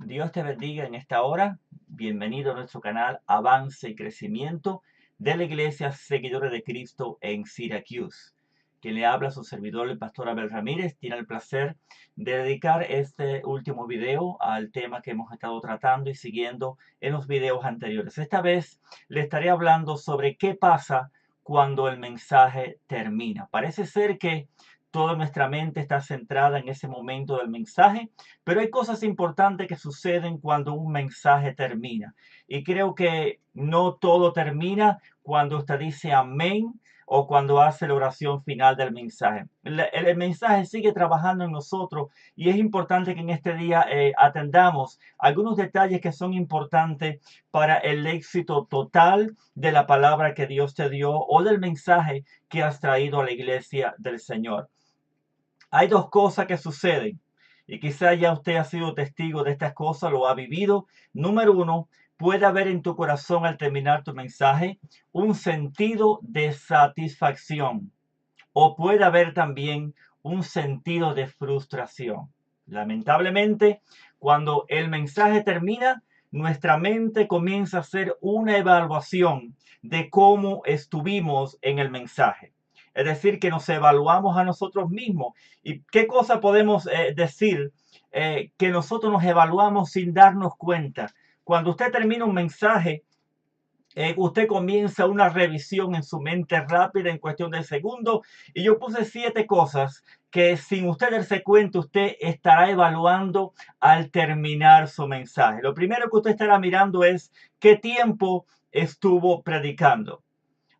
Dios te bendiga en esta hora. Bienvenido a nuestro canal Avance y Crecimiento de la Iglesia Seguidores de Cristo en Syracuse. Quien le habla, su servidor, el pastor Abel Ramírez, tiene el placer de dedicar este último video al tema que hemos estado tratando y siguiendo en los videos anteriores. Esta vez le estaré hablando sobre qué pasa cuando el mensaje termina. Parece ser que toda nuestra mente está centrada en ese momento del mensaje, pero hay cosas importantes que suceden cuando un mensaje termina. Y creo que no todo termina cuando usted dice amén o cuando hace la oración final del mensaje. El mensaje sigue trabajando en nosotros y es importante que en este día atendamos algunos detalles que son importantes para el éxito total de la palabra que Dios te dio o del mensaje que has traído a la iglesia del Señor. Hay dos cosas que suceden y quizá ya usted ha sido testigo de estas cosas, lo ha vivido. Número uno, puede haber en tu corazón al terminar tu mensaje un sentido de satisfacción o puede haber también un sentido de frustración. Lamentablemente, cuando el mensaje termina, nuestra mente comienza a hacer una evaluación de cómo estuvimos en el mensaje. Es decir, que nos evaluamos a nosotros mismos. ¿Y qué cosa podemos decir? Que nosotros nos evaluamos sin darnos cuenta. Cuando usted termina un mensaje, usted comienza una revisión en su mente rápida en cuestión de segundos. Y yo puse 7 cosas que sin usted darse cuenta, usted estará evaluando al terminar su mensaje. Lo primero que usted estará mirando es qué tiempo estuvo predicando.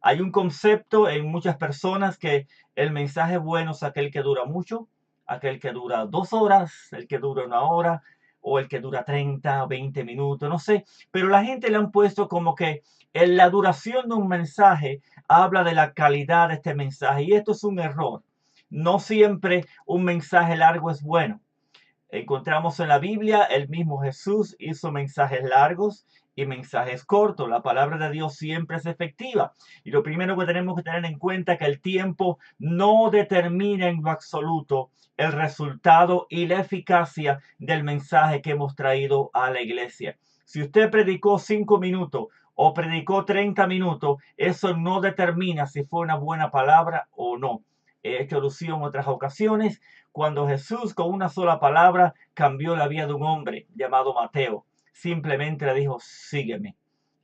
Hay un concepto en muchas personas que el mensaje bueno es aquel que dura mucho, aquel que dura 2 horas, el que dura 1 hora o el que dura 30 o 20 minutos, no sé. Pero la gente le han puesto como que en la duración de un mensaje habla de la calidad de este mensaje y esto es un error. No siempre un mensaje largo es bueno. Encontramos en la Biblia, el mismo Jesús hizo mensajes largos y mensajes cortos. La palabra de Dios siempre es efectiva. Y lo primero que tenemos que tener en cuenta es que el tiempo no determina en lo absoluto el resultado y la eficacia del mensaje que hemos traído a la iglesia. Si usted predicó 5 minutos o predicó 30 minutos, eso no determina si fue una buena palabra o no. He hecho alusión en otras ocasiones cuando Jesús con una sola palabra cambió la vida de un hombre llamado Mateo. Simplemente le dijo, sígueme.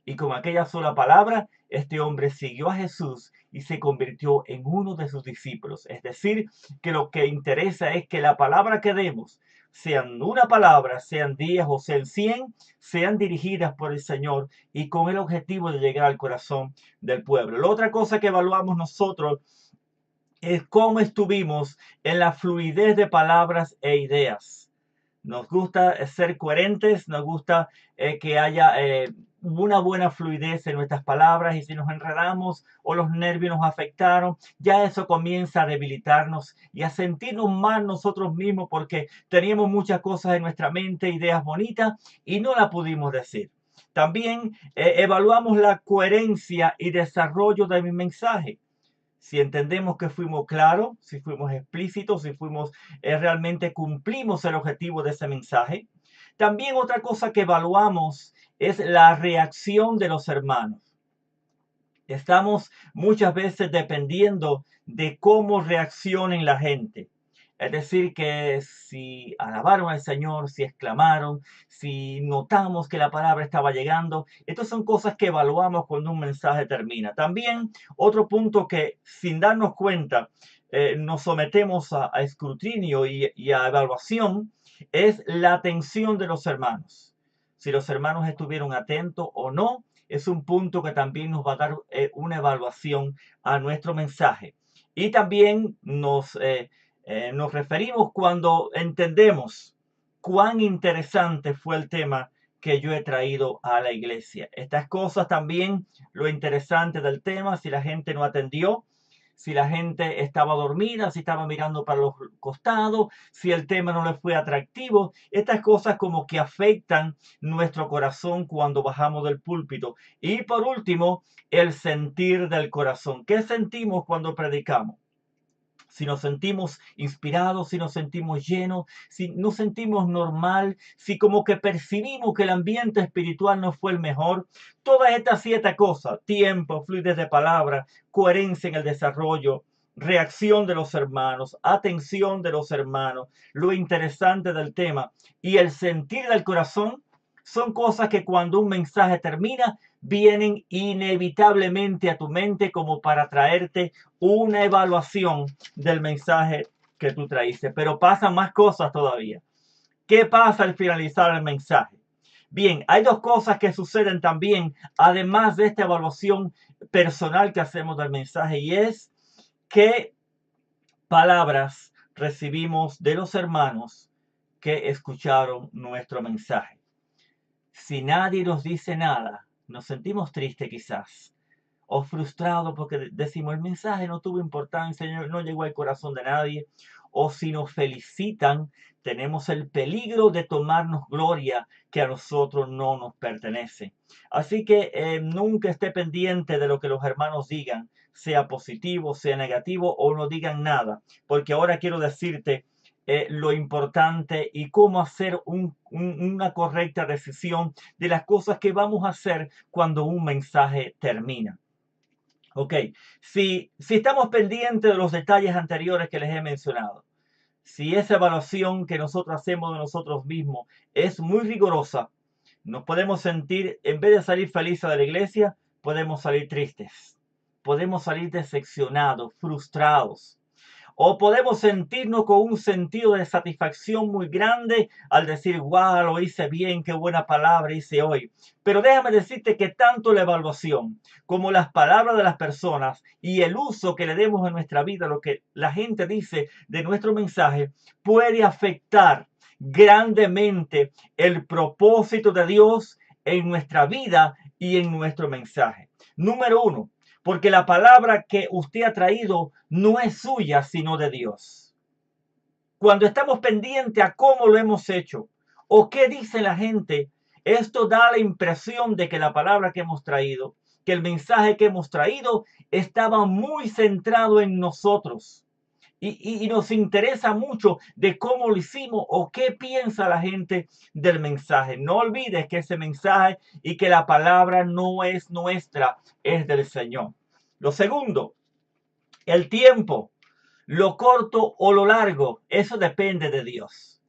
Y con aquella sola palabra, este hombre siguió a Jesús y se convirtió en uno de sus discípulos. Es decir, que lo que interesa es que la palabra que demos, sean una palabra, sean 10 o sean 100, sean dirigidas por el Señor y con el objetivo de llegar al corazón del pueblo. La otra cosa que evaluamos nosotros es cómo estuvimos en la fluidez de palabras e ideas. Nos gusta ser coherentes, nos gusta que haya una buena fluidez en nuestras palabras y si nos enredamos o los nervios nos afectaron, ya eso comienza a debilitarnos y a sentirnos mal nosotros mismos porque teníamos muchas cosas en nuestra mente, ideas bonitas y no las pudimos decir. También evaluamos la coherencia y desarrollo de mi mensaje. Si entendemos que fuimos claros, si fuimos explícitos, si fuimos realmente cumplimos el objetivo de ese mensaje. También otra cosa que evaluamos es la reacción de los hermanos. Estamos muchas veces dependiendo de cómo reaccionen la gente. Es decir, que si alabaron al Señor, si exclamaron, si notamos que la palabra estaba llegando, estas son cosas que evaluamos cuando un mensaje termina. También otro punto que sin darnos cuenta nos sometemos a escrutinio y a evaluación es la atención de los hermanos. Si los hermanos estuvieron atentos o no, es un punto que también nos va a dar una evaluación a nuestro mensaje. Y también nos referimos cuando entendemos cuán interesante fue el tema que yo he traído a la iglesia. Estas cosas también, lo interesante del tema, si la gente no atendió, si la gente estaba dormida, si estaba mirando para los costados, si el tema no le fue atractivo. Estas cosas como que afectan nuestro corazón cuando bajamos del púlpito. Y por último, el sentir del corazón. ¿Qué sentimos cuando predicamos? si nos sentimos inspirados, si nos sentimos llenos, si nos sentimos normal, si como que percibimos que el ambiente espiritual no fue el mejor. Todas estas 7 cosas, tiempo, fluidez de palabra, coherencia en el desarrollo, reacción de los hermanos, atención de los hermanos, lo interesante del tema y el sentir del corazón, son cosas que cuando un mensaje termina, vienen inevitablemente a tu mente como para traerte una evaluación del mensaje que tú traíste. Pero pasan más cosas todavía. ¿Qué pasa al finalizar el mensaje? Bien, hay 2 cosas que suceden también, además de esta evaluación personal que hacemos del mensaje, y es qué palabras recibimos de los hermanos que escucharon nuestro mensaje. Si nadie nos dice nada, nos sentimos tristes quizás, o frustrados porque decimos el mensaje no tuvo importancia, no llegó al corazón de nadie, o si nos felicitan, tenemos el peligro de tomarnos gloria que a nosotros no nos pertenece. Así que nunca esté pendiente de lo que los hermanos digan, sea positivo, sea negativo, o no digan nada, porque ahora quiero decirte lo importante y cómo hacer una correcta decisión de las cosas que vamos a hacer cuando un mensaje termina. Ok, si estamos pendientes de los detalles anteriores que les he mencionado, si esa evaluación que nosotros hacemos de nosotros mismos es muy rigurosa, nos podemos sentir, en vez de salir felices de la iglesia, podemos salir tristes, podemos salir decepcionados, frustrados. O podemos sentirnos con un sentido de satisfacción muy grande al decir, wow, lo hice bien, qué buena palabra hice hoy. Pero déjame decirte que tanto la evaluación como las palabras de las personas y el uso que le demos en nuestra vida, lo que la gente dice de nuestro mensaje, puede afectar grandemente el propósito de Dios en nuestra vida y en nuestro mensaje. Número 1, porque la palabra que usted ha traído no es suya, sino de Dios. Cuando estamos pendientes a cómo lo hemos hecho o qué dice la gente, esto da la impresión de que la palabra que hemos traído, que el mensaje que hemos traído estaba muy centrado en nosotros. Y nos interesa mucho de cómo lo hicimos o qué piensa la gente del mensaje. No olvides que ese mensaje y que la palabra no es nuestra, es del Señor. Lo segundo, el tiempo, lo corto o lo largo, eso depende de Dios.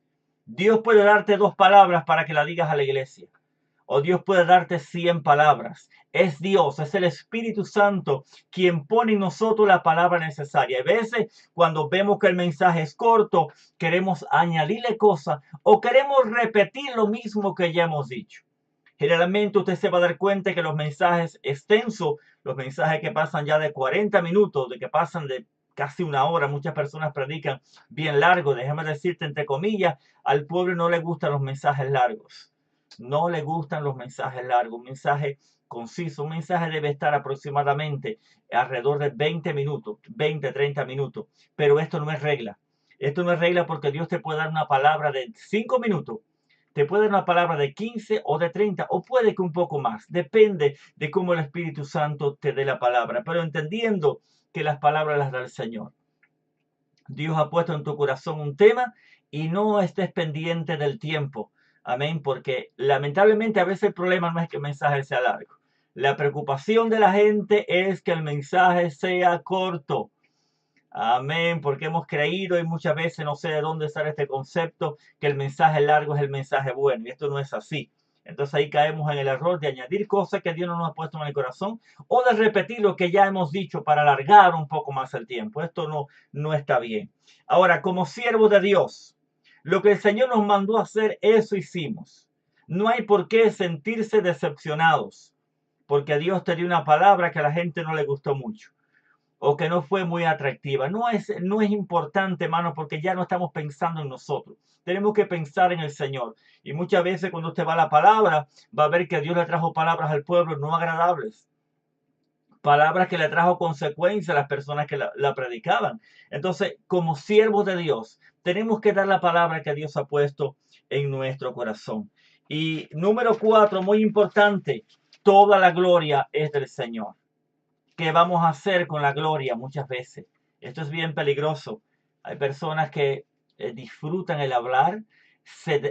Dios puede darte 2 palabras para que la digas a la iglesia. O Dios puede darte 100 palabras. Es Dios, es el Espíritu Santo quien pone en nosotros la palabra necesaria. A veces, cuando vemos que el mensaje es corto, queremos añadirle cosas o queremos repetir lo mismo que ya hemos dicho. Generalmente usted se va a dar cuenta que los mensajes extensos, los mensajes que pasan ya de 40 minutos, de que pasan de casi 1 hora, muchas personas predican bien largo. Déjame decirte, entre comillas, al pueblo no le gustan los mensajes largos. No le gustan los mensajes largos. Un mensaje conciso, un mensaje debe estar aproximadamente alrededor de 20 minutos, 20, 30 minutos. Pero esto no es regla. Esto no es regla porque Dios te puede dar una palabra de 5 minutos, te puede dar una palabra de 15 o de 30 o puede que un poco más. Depende de cómo el Espíritu Santo te dé la palabra, pero entendiendo que las palabras las da el Señor. Dios ha puesto en tu corazón un tema y no estés pendiente del tiempo. Amén, porque lamentablemente a veces el problema no es que el mensaje sea largo. La preocupación de la gente es que el mensaje sea corto. Amén, porque hemos creído y muchas veces no sé de dónde sale este concepto que el mensaje largo es el mensaje bueno y esto no es así. Entonces ahí caemos en el error de añadir cosas que Dios no nos ha puesto en el corazón o de repetir lo que ya hemos dicho para alargar un poco más el tiempo. Esto no está bien. Ahora, como siervos de Dios, lo que el Señor nos mandó a hacer, eso hicimos. No hay por qué sentirse decepcionados porque Dios te dio una palabra que a la gente no le gustó mucho o que no fue muy atractiva. No es importante, hermano, porque ya no estamos pensando en nosotros. Tenemos que pensar en el Señor. Y muchas veces cuando usted va a la palabra, va a ver que Dios le trajo palabras al pueblo no agradables. Palabras que le trajo consecuencias a las personas que la predicaban. Entonces, como siervos de Dios, tenemos que dar la palabra que Dios ha puesto en nuestro corazón. Y número 4, muy importante, toda la gloria es del Señor. ¿Qué vamos a hacer con la gloria muchas veces? Esto es bien peligroso. Hay personas que disfrutan el hablar,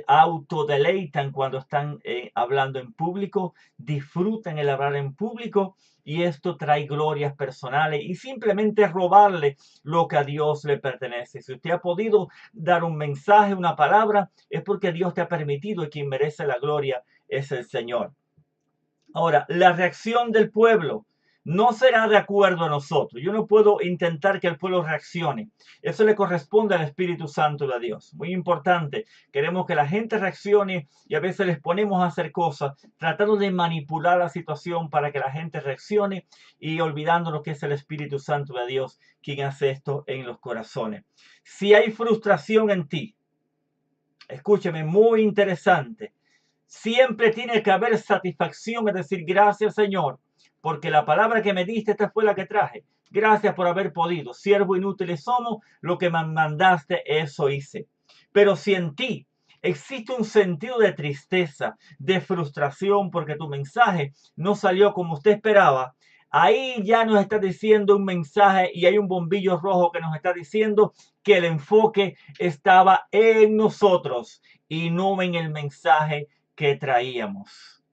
autodeleitan cuando están hablando en público, disfrutan el hablar en público y esto trae glorias personales y simplemente robarle lo que a Dios le pertenece. Si usted ha podido dar un mensaje, una palabra, es porque Dios te ha permitido y quien merece la gloria es el Señor. Ahora, la reacción del pueblo no será de acuerdo a nosotros. Yo no puedo intentar que el pueblo reaccione. Eso le corresponde al Espíritu Santo de Dios. Muy importante. Queremos que la gente reaccione y a veces les ponemos a hacer cosas tratando de manipular la situación para que la gente reaccione y olvidándonos que es el Espíritu Santo de Dios quien hace esto en los corazones. Si hay frustración en ti, escúcheme, muy interesante. Siempre tiene que haber satisfacción, es decir, gracias Señor, porque la palabra que me diste, esta fue la que traje. Gracias por haber podido. Siervo inútiles somos, lo que me mandaste, eso hice. Pero si en ti existe un sentido de tristeza, de frustración, porque tu mensaje no salió como usted esperaba, ahí ya nos está diciendo un mensaje y hay un bombillo rojo que nos está diciendo que el enfoque estaba en nosotros y no en el mensaje que traíamos.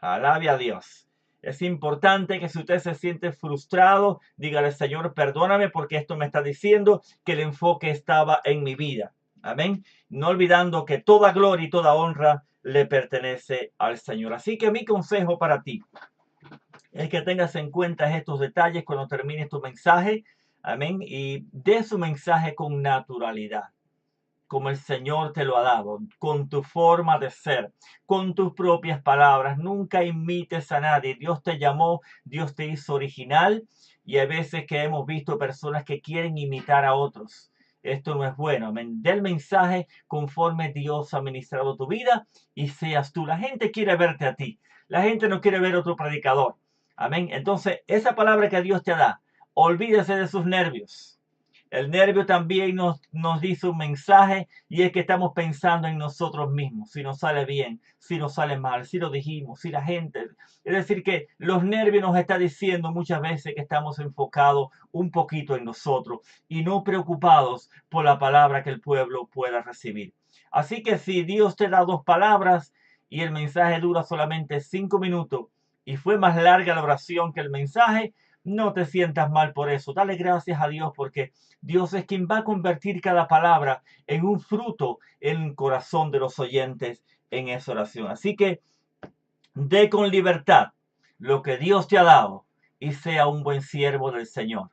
Alabe a Dios. Es importante que si usted se siente frustrado, dígale, Señor, perdóname porque esto me está diciendo que el enfoque estaba en mi vida. Amén. No olvidando que toda gloria y toda honra le pertenece al Señor. Así que mi consejo para ti es que tengas en cuenta estos detalles cuando termines tu mensaje. Amén. Y dé su mensaje con naturalidad, como el Señor te lo ha dado, con tu forma de ser, con tus propias palabras. Nunca imites a nadie. Dios te llamó, Dios te hizo original y hay veces que hemos visto personas que quieren imitar a otros. Esto no es bueno. Amén. Del mensaje conforme Dios ha ministrado tu vida y seas tú. La gente quiere verte a ti. La gente no quiere ver otro predicador. Amén. Entonces, esa palabra que Dios te da, olvídese de sus nervios. El nervio también nos dice un mensaje y es que estamos pensando en nosotros mismos, si nos sale bien, si nos sale mal, si lo dijimos, si la gente... Es decir, que los nervios nos está diciendo muchas veces que estamos enfocados un poquito en nosotros y no preocupados por la palabra que el pueblo pueda recibir. Así que si Dios te da dos palabras y el mensaje dura solamente 5 minutos y fue más larga la oración que el mensaje, no te sientas mal por eso. Dale gracias a Dios porque Dios es quien va a convertir cada palabra en un fruto en el corazón de los oyentes en esa oración. Así que dé con libertad lo que Dios te ha dado y sea un buen siervo del Señor.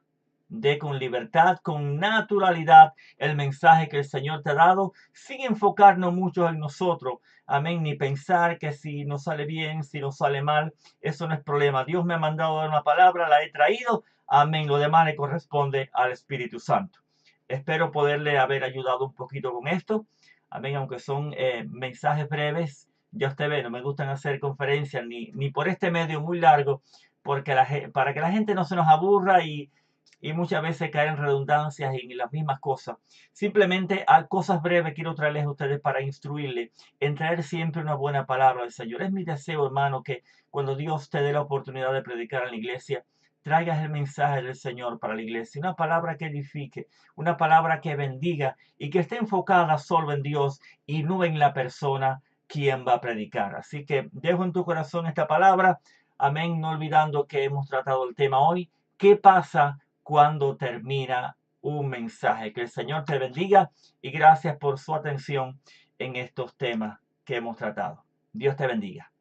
Dé con libertad, con naturalidad el mensaje que el Señor te ha dado, sin enfocarnos mucho en nosotros. Amén. Ni pensar que si nos sale bien, si nos sale mal, eso no es problema. Dios me ha mandado a dar una palabra, la he traído. Amén. Lo demás le corresponde al Espíritu Santo. Espero poderle haber ayudado un poquito con esto. Amén. Aunque son mensajes breves, ya usted ve, no me gustan hacer conferencias ni por este medio muy largo, porque para que la gente no se nos aburra y muchas veces caer en redundancias y en las mismas cosas. Simplemente a cosas breves quiero traerles a ustedes para instruirles en traer siempre una buena palabra del Señor. Es mi deseo, hermano, que cuando Dios te dé la oportunidad de predicar en la iglesia, traigas el mensaje del Señor para la iglesia, una palabra que edifique, una palabra que bendiga y que esté enfocada solo en Dios y no en la persona quien va a predicar. Así que dejo en tu corazón esta palabra. Amén. No olvidando que hemos tratado el tema hoy. ¿Qué pasa cuando termina un mensaje? Que el Señor te bendiga y gracias por su atención en estos temas que hemos tratado. Dios te bendiga.